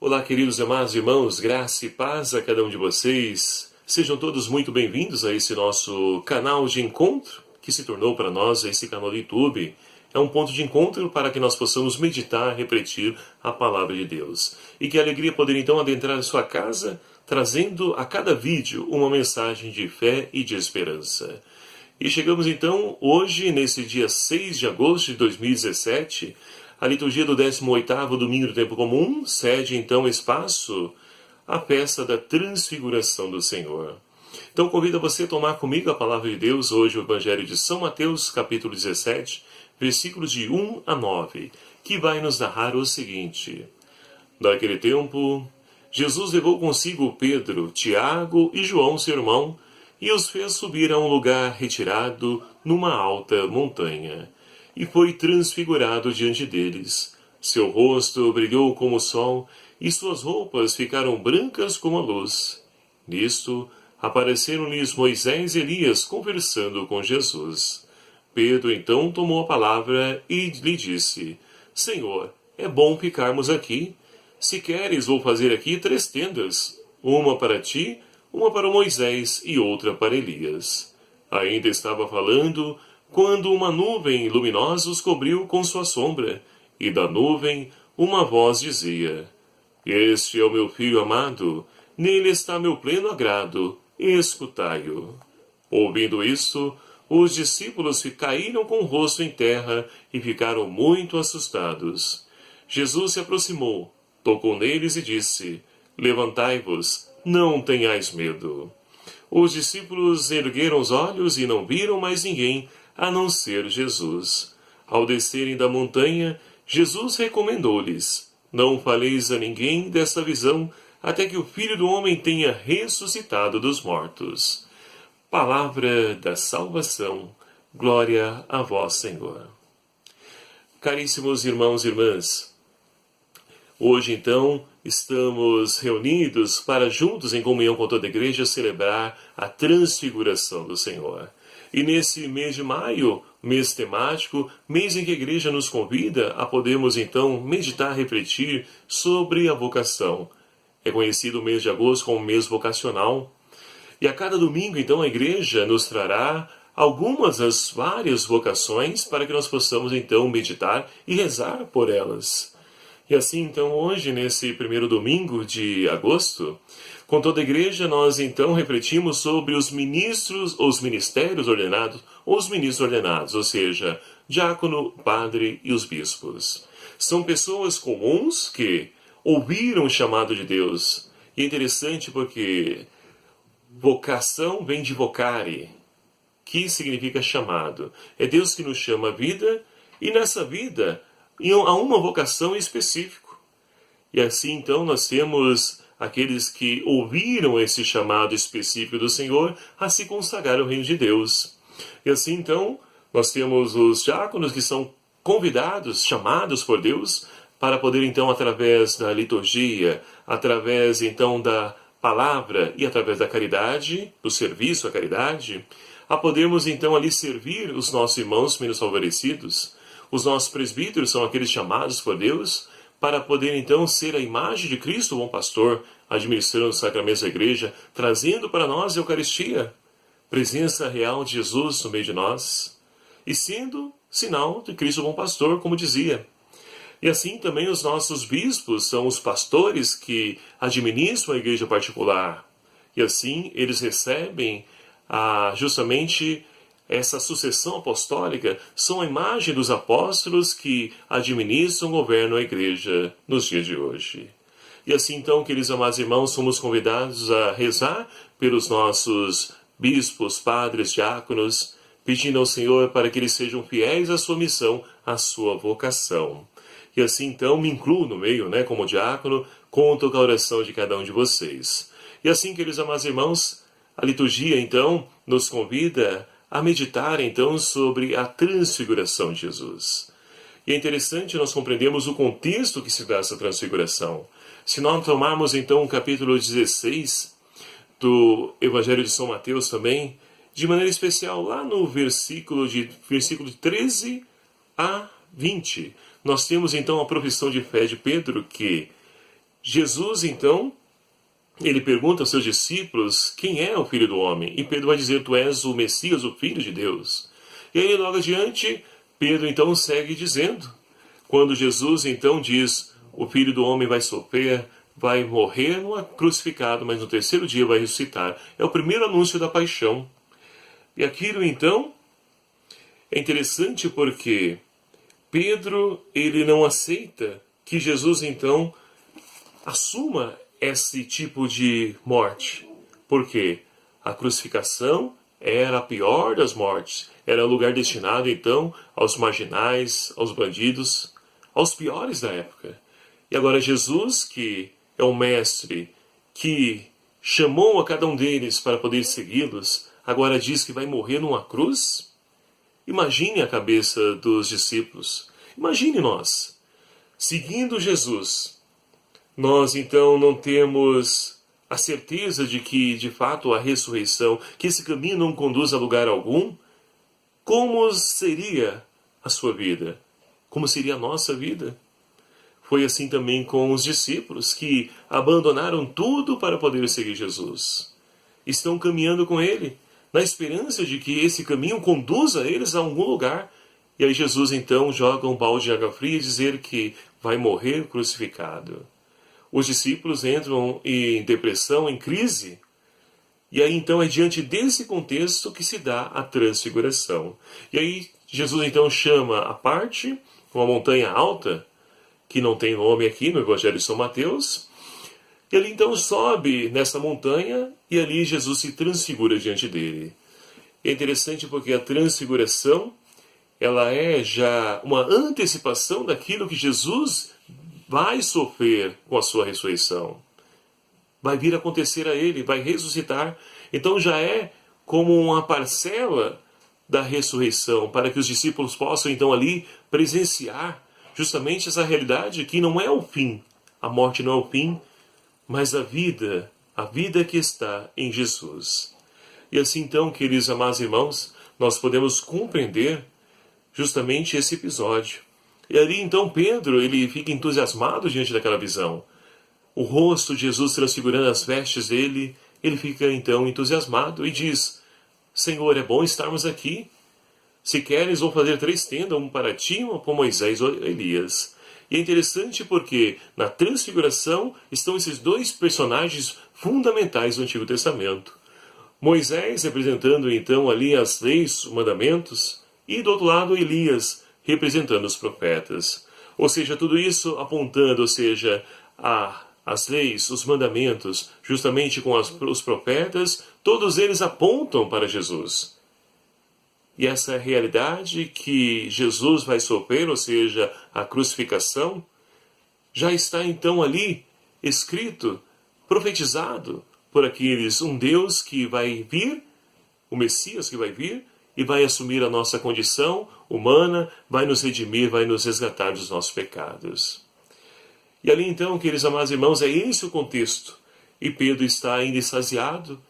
Olá, queridos amados irmãos, graça e paz a cada um de vocês. Sejam todos muito bem-vindos a esse nosso canal de encontro, que se tornou para nós esse canal do YouTube. É um ponto de encontro para que nós possamos meditar, refletir a palavra de Deus. E que alegria poder então adentrar a sua casa, trazendo a cada vídeo uma mensagem de fé e de esperança. E chegamos então hoje, nesse dia 6 de agosto de 2017, a liturgia do 18º domingo do tempo comum cede então espaço à festa da transfiguração do Senhor. Então convido você a tomar comigo a palavra de Deus, hoje o Evangelho de São Mateus, capítulo 17, versículos de 1 a 9, que vai nos narrar o seguinte. Naquele tempo, Jesus levou consigo Pedro, Tiago e João, seu irmão, e os fez subir a um lugar retirado numa alta montanha. E foi transfigurado diante deles. Seu rosto brilhou como o sol, e suas roupas ficaram brancas como a luz. Nisto, apareceram-lhes Moisés e Elias conversando com Jesus. Pedro então tomou a palavra e lhe disse, Senhor, é bom ficarmos aqui. Se queres, vou fazer aqui 3 tendas, uma para ti, uma para Moisés e outra para Elias. Ainda estava falando, quando uma nuvem luminosa os cobriu com sua sombra, e da nuvem uma voz dizia, Este é o meu filho amado, nele está meu pleno agrado, escutai-o. Ouvindo isso, os discípulos caíram com o rosto em terra e ficaram muito assustados. Jesus se aproximou, tocou neles e disse, Levantai-vos, não tenhais medo. Os discípulos ergueram os olhos e não viram mais ninguém, a não ser Jesus. Ao descerem da montanha, Jesus recomendou-lhes, Não faleis a ninguém desta visão, até que o Filho do Homem tenha ressuscitado dos mortos. Palavra da salvação. Glória a vós, Senhor. Caríssimos irmãos e irmãs, hoje então estamos reunidos para juntos em comunhão com toda a igreja celebrar a transfiguração do Senhor. E nesse mês de maio, mês temático, mês em que a igreja nos convida a podermos então meditar, refletir sobre a vocação. É conhecido o mês de agosto como mês vocacional. E a cada domingo então a igreja nos trará algumas das várias vocações para que nós possamos então meditar e rezar por elas. E assim então hoje, nesse primeiro domingo de agosto, com toda a igreja, nós então refletimos sobre os ministros, os ministérios ordenados, ou os ministros ordenados, ou seja, diácono, padre e os bispos. São pessoas comuns que ouviram o chamado de Deus. E é interessante porque vocação vem de vocare, que significa chamado. É Deus que nos chama a vida, e nessa vida há uma vocação específica. E assim então nós temos aqueles que ouviram esse chamado específico do Senhor a se consagrar ao reino de Deus. E assim então nós temos os diáconos que são convidados, chamados por Deus, para poder então através da liturgia, através então da palavra e através da caridade, do serviço à caridade, a podermos então ali servir os nossos irmãos menos favorecidos. Os nossos presbíteros são aqueles chamados por Deus para poder então ser a imagem de Cristo, o bom pastor, administrando os sacramentos da igreja, trazendo para nós a Eucaristia, presença real de Jesus no meio de nós, e sendo sinal de Cristo, o bom pastor, como dizia. E assim também os nossos bispos são os pastores que administram a igreja particular. E assim eles recebem justamente essa sucessão apostólica, são a imagem dos apóstolos que administram e governam a igreja nos dias de hoje. E assim então, queridos amados irmãos, somos convidados a rezar pelos nossos bispos, padres, diáconos, pedindo ao Senhor para que eles sejam fiéis à sua missão, à sua vocação. E assim então me incluo no meio, como diácono, conto com a oração de cada um de vocês. E assim, queridos amados irmãos, a liturgia então nos convida a meditar então sobre a transfiguração de Jesus. E é interessante nós compreendemos o contexto que se dá essa transfiguração. Se nós tomarmos então o capítulo 16 do Evangelho de São Mateus também, de maneira especial lá no versículo 13 a 20, nós temos então a profissão de fé de Pedro que Jesus, então, ele pergunta aos seus discípulos quem é o Filho do Homem. E Pedro vai dizer, tu és o Messias, o Filho de Deus. E aí, logo adiante, Pedro então segue dizendo, quando Jesus então diz, o Filho do Homem vai sofrer, vai morrer, não é crucificado, mas no terceiro dia vai ressuscitar. É o primeiro anúncio da paixão. E aquilo então é interessante porque Pedro, ele não aceita que Jesus então assuma esse tipo de morte. Por quê? A crucificação era a pior das mortes. Era o lugar destinado então aos marginais, aos bandidos, aos piores da época. E agora Jesus, que é o mestre que chamou a cada um deles para poder segui-los, agora diz que vai morrer numa cruz? Imagine a cabeça dos discípulos. Imagine nós, seguindo Jesus. Nós então não temos a certeza de que, de fato, a ressurreição, que esse caminho não conduz a lugar algum. Como seria a sua vida? Como seria a nossa vida? Foi assim também com os discípulos que abandonaram tudo para poder seguir Jesus. Estão caminhando com Ele, na esperança de que esse caminho conduza eles a algum lugar. E aí Jesus então joga um balde de água fria e dizer que vai morrer crucificado. Os discípulos entram em depressão, em crise. E aí então é diante desse contexto que se dá a transfiguração. E aí Jesus então chama à parte, uma montanha alta, que não tem nome aqui no Evangelho de São Mateus. E ali então sobe nessa montanha e ali Jesus se transfigura diante dele. É interessante porque a transfiguração, ela é já uma antecipação daquilo que Jesus vai sofrer com a sua ressurreição. Vai vir a acontecer a ele, vai ressuscitar. Então já é como uma parcela da ressurreição, para que os discípulos possam então ali presenciar justamente essa realidade que não é o fim. A morte não é o fim, mas a vida que está em Jesus. E assim então, queridos amados irmãos, nós podemos compreender justamente esse episódio. E ali então Pedro, ele fica entusiasmado diante daquela visão. O rosto de Jesus transfigurando as vestes dele, ele fica então entusiasmado e diz, Senhor, é bom estarmos aqui. Se queres, vou fazer 3 tendas, uma para ti, uma para Moisés ou Elias. E é interessante porque na transfiguração estão esses 2 personagens fundamentais do Antigo Testamento. Moisés representando então ali as leis, os mandamentos, e do outro lado Elias representando os profetas. Ou seja, tudo isso apontando, ou seja, as leis, os mandamentos, justamente com os profetas, todos eles apontam para Jesus. E essa realidade que Jesus vai sofrer, ou seja, a crucificação, já está então ali escrito, profetizado por aqueles, um Deus que vai vir, o Messias que vai vir, e vai assumir a nossa condição humana, vai nos redimir, vai nos resgatar dos nossos pecados. E ali então, queridos amados irmãos, é esse o contexto. E Pedro está ainda extasiado,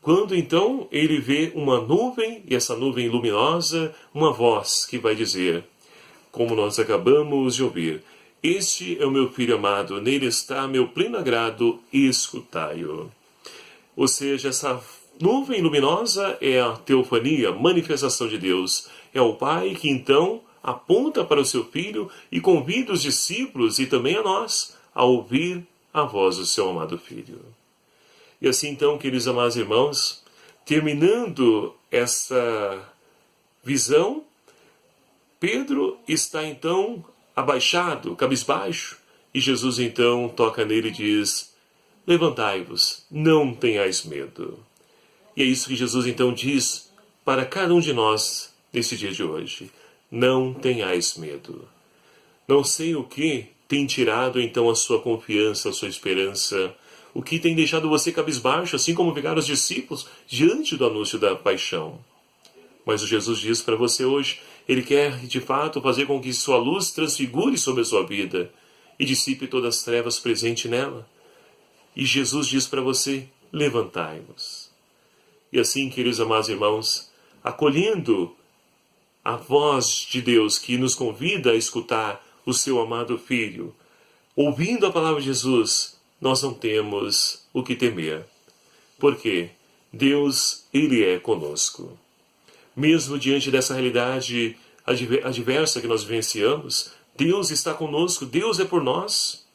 quando então ele vê uma nuvem, e essa nuvem luminosa, uma voz que vai dizer, como nós acabamos de ouvir, este é o meu filho amado, nele está meu pleno agrado, escutai-o. Ou seja, essa nuvem luminosa é a teofania, manifestação de Deus. É o Pai que então aponta para o seu Filho e convida os discípulos e também a nós a ouvir a voz do seu amado Filho. E assim então, queridos amados irmãos, terminando essa visão, Pedro está então abaixado, cabisbaixo, e Jesus então toca nele e diz, levantai-vos, não tenhais medo. E é isso que Jesus então diz para cada um de nós nesse dia de hoje. Não tenhais medo. Não sei o que tem tirado então a sua confiança, a sua esperança, o que tem deixado você cabisbaixo, assim como ficaram os discípulos diante do anúncio da paixão. Mas o Jesus diz para você hoje, Ele quer de fato fazer com que sua luz transfigure sobre a sua vida e dissipe todas as trevas presentes nela. E Jesus diz para você, levantai-vos. E assim, queridos amados irmãos, acolhendo a voz de Deus que nos convida a escutar o seu amado Filho, ouvindo a palavra de Jesus, nós não temos o que temer. Porque Deus, Ele é conosco. Mesmo diante dessa realidade adversa que nós vivenciamos, Deus está conosco, Deus é por nós.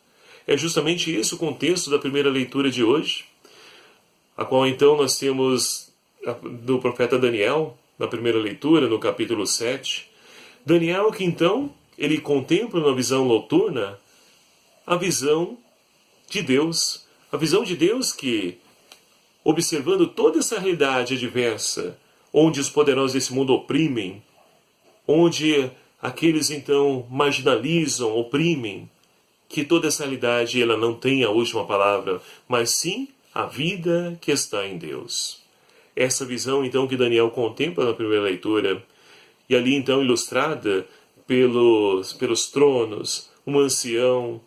É justamente esse o contexto da primeira leitura de hoje, a qual então nós temos do profeta Daniel, na primeira leitura, no capítulo 7. Daniel que então, ele contempla numa visão noturna a visão de Deus. A visão de Deus que, observando toda essa realidade adversa, onde os poderosos desse mundo oprimem, onde aqueles então marginalizam, oprimem, que toda essa realidade ela não tem a última palavra, mas sim a vida que está em Deus. Essa visão então que Daniel contempla na primeira leitura, e ali então ilustrada pelos tronos, um ancião,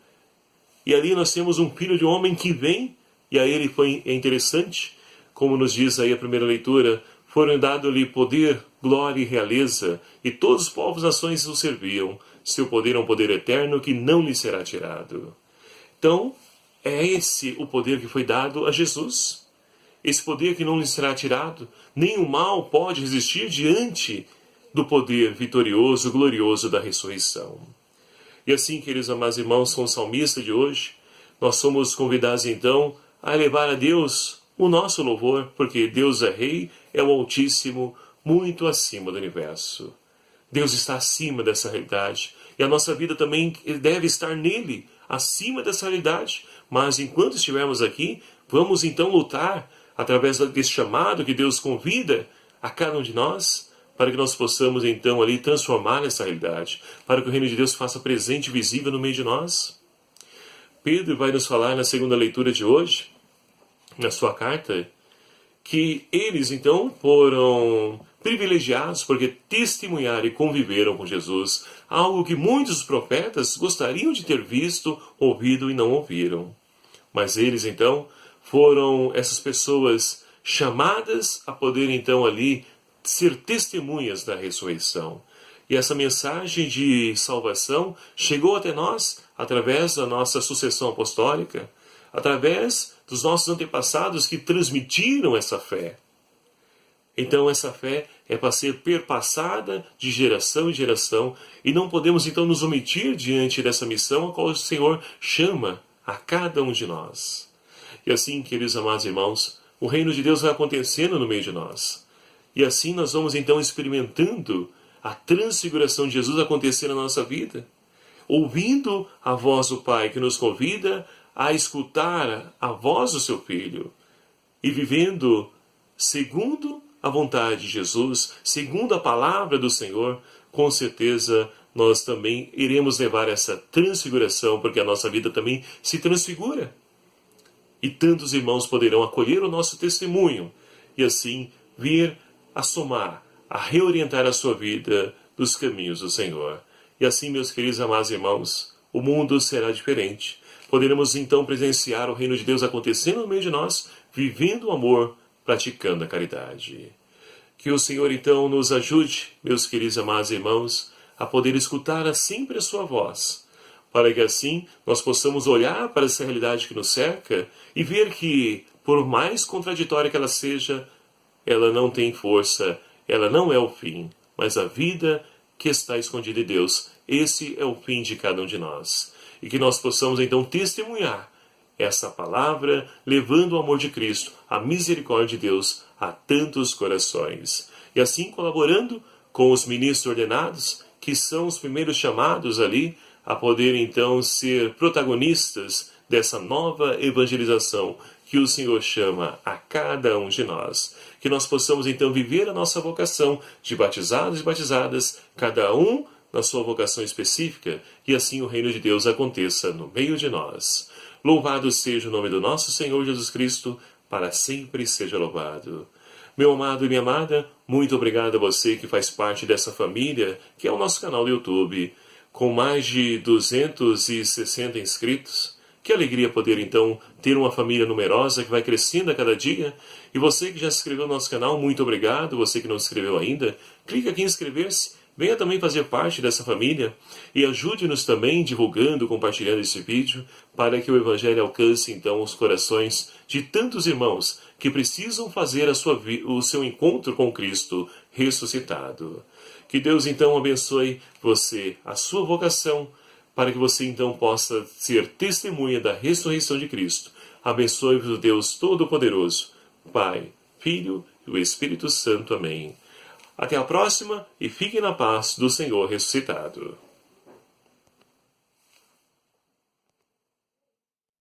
e ali nós temos um filho de homem que vem, e a ele é interessante, como nos diz aí a primeira leitura, foram dado-lhe poder, glória e realeza, e todos os povos e nações o serviam. Seu poder é um poder eterno que não lhe será tirado. Então, é esse o poder que foi dado a Jesus. Esse poder que não lhe será tirado. Nem o mal pode resistir diante do poder vitorioso, glorioso da ressurreição. E assim, queridos amados irmãos, com o salmista de hoje, nós somos convidados então a elevar a Deus o nosso louvor, porque Deus é Rei, é o Altíssimo, muito acima do universo. Deus está acima dessa realidade. E a nossa vida também deve estar nele, acima dessa realidade. Mas enquanto estivermos aqui, vamos então lutar através desse chamado que Deus convida a cada um de nós, para que nós possamos então ali transformar essa realidade, para que o reino de Deus faça presente e visível no meio de nós. Pedro vai nos falar na segunda leitura de hoje, na sua carta, que eles então foram privilegiados porque testemunharam e conviveram com Jesus, algo que muitos dos profetas gostariam de ter visto, ouvido e não ouviram. Mas eles então foram essas pessoas chamadas a poder então ali ser testemunhas da ressurreição. E essa mensagem de salvação chegou até nós através da nossa sucessão apostólica, através dos nossos antepassados que transmitiram essa fé. Então essa fé é para ser perpassada de geração em geração e não podemos então nos omitir diante dessa missão a qual o Senhor chama a cada um de nós. E assim, queridos amados irmãos, o reino de Deus vai acontecendo no meio de nós. E assim nós vamos então experimentando a transfiguração de Jesus acontecer na nossa vida, ouvindo a voz do Pai que nos convida a escutar a voz do seu Filho e vivendo segundo a vontade de Jesus, segundo a palavra do Senhor, com certeza nós também iremos levar essa transfiguração, porque a nossa vida também se transfigura. E tantos irmãos poderão acolher o nosso testemunho e assim vir a somar, a reorientar a sua vida dos caminhos do Senhor. E assim, meus queridos amados irmãos, o mundo será diferente. Poderemos então presenciar o reino de Deus acontecendo no meio de nós, vivendo o amor, praticando a caridade. Que o Senhor então nos ajude, meus queridos amados irmãos, a poder escutar sempre a sua voz, para que assim nós possamos olhar para essa realidade que nos cerca e ver que, por mais contraditória que ela seja, ela não tem força, ela não é o fim, mas a vida que está escondida em Deus. Esse é o fim de cada um de nós. E que nós possamos então testemunhar essa palavra, levando o amor de Cristo, a misericórdia de Deus a tantos corações. E assim colaborando com os ministros ordenados, que são os primeiros chamados ali a poder então ser protagonistas dessa nova evangelização que o Senhor chama a cada um de nós. Que nós possamos então viver a nossa vocação de batizados e batizadas, cada um na sua vocação específica, e assim o reino de Deus aconteça no meio de nós. Louvado seja o nome do nosso Senhor Jesus Cristo, para sempre seja louvado. Meu amado e minha amada, muito obrigado a você que faz parte dessa família, que é o nosso canal do YouTube, com mais de 260 inscritos. Que alegria poder então ter uma família numerosa que vai crescendo a cada dia. E você que já se inscreveu no nosso canal, muito obrigado. Você que não se inscreveu ainda, clica aqui em inscrever-se, venha também fazer parte dessa família e ajude-nos também divulgando, compartilhando esse vídeo para que o Evangelho alcance então os corações de tantos irmãos que precisam fazer o seu encontro com Cristo ressuscitado. Que Deus então abençoe você, a sua vocação, para que você então possa ser testemunha da ressurreição de Cristo. Abençoe-vos o Deus Todo-Poderoso, Pai, Filho e o Espírito Santo. Amém. Até a próxima e fiquem na paz do Senhor ressuscitado.